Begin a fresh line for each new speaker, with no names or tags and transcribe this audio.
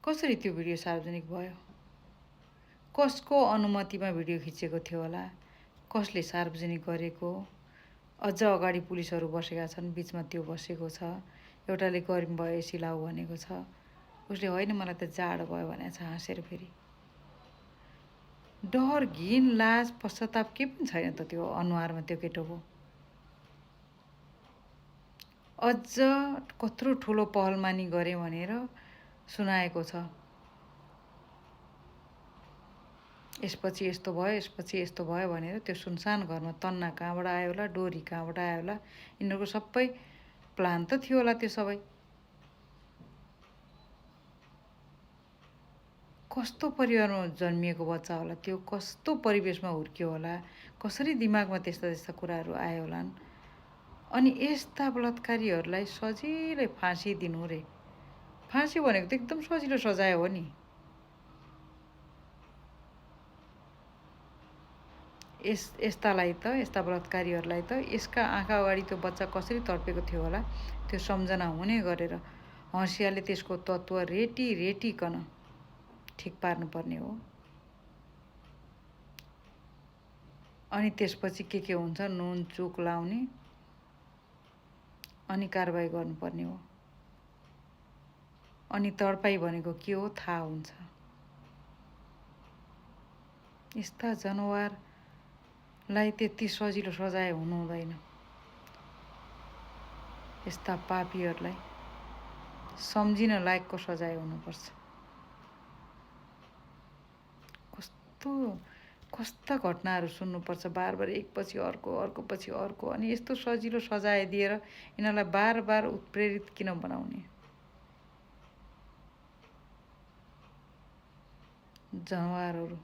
कसरी त्यो भिडियो सार्वजनिक भयो? कसको अनुमतिमा भिडियो खिचेको थियो होला? कसले सार्वजनिक गरेको? अझ अगाडि पुलिसहरू बसेका छन्, बिचमा त्यो बसेको छ। एउटाले गर्मी भयो एसी लाऊ भनेको छ। उसले होइन मलाई त जाडो भयो भनेको छ हाँसेर। फेरि डर, घिन, लाज, पश्चाताप के पनि छैन त त्यो अनुहारमा त्यो केटोको। अझ कत्रो ठुलो पहलमानी गरे भनेर सुनाएको छ। यसपछि यस्तो भयो, यसपछि यस्तो भयो भनेर त्यो सुनसान घरमा तन्ना कहाँबाट आयो होला, डोरी कहाँबाट आयो होला, यिनीहरूको सबै प्लान त थियो होला त्यो सबै। कस्तो परिवारमा जन्मिएको बच्चा होला त्यो, कस्तो परिवेशमा हुर्कियो होला, कसरी दिमागमा त्यस्ता त्यस्ता कुराहरू आयो होलान्। अनि यस्ता बलात्कारीहरूलाई सजिलै फाँसी दिनु रे। फाँसी भनेको त एकदम सजिलो सजाय हो नि। यस्तालाई त, यस्ता बलात्कारीहरूलाई त यसका आँखा अगाडि त्यो बच्चा कसरी तडपेको थियो होला त्यो सम्झना हुने गरेर हँसियाले त्यसको तत्त्व रेटिकन ठिक पार्नुपर्ने हो। अनि त्यसपछि के हुन्छ नुन चुक लाउने अनि कारबाही गर्नुपर्ने हो। अनि तडपाई भनेको के हो थाहा हुन्छ। यस्ता जनावरलाई त्यति सजिलो सजाय हुनु हुँदैन। यस्ता पापीहरूलाई सम्झिन लायकको सजाय हुनुपर्छ। कस्ता घटनाहरू सुन्नुपर्छ बार बार, एकपछि अर्को, अर्कोपछि अर्को। अनि यस्तो सजिलो सजाय दिएर यिनीहरूलाई बार बार उत्प्रेरित किन बनाउने? जनावरहरू।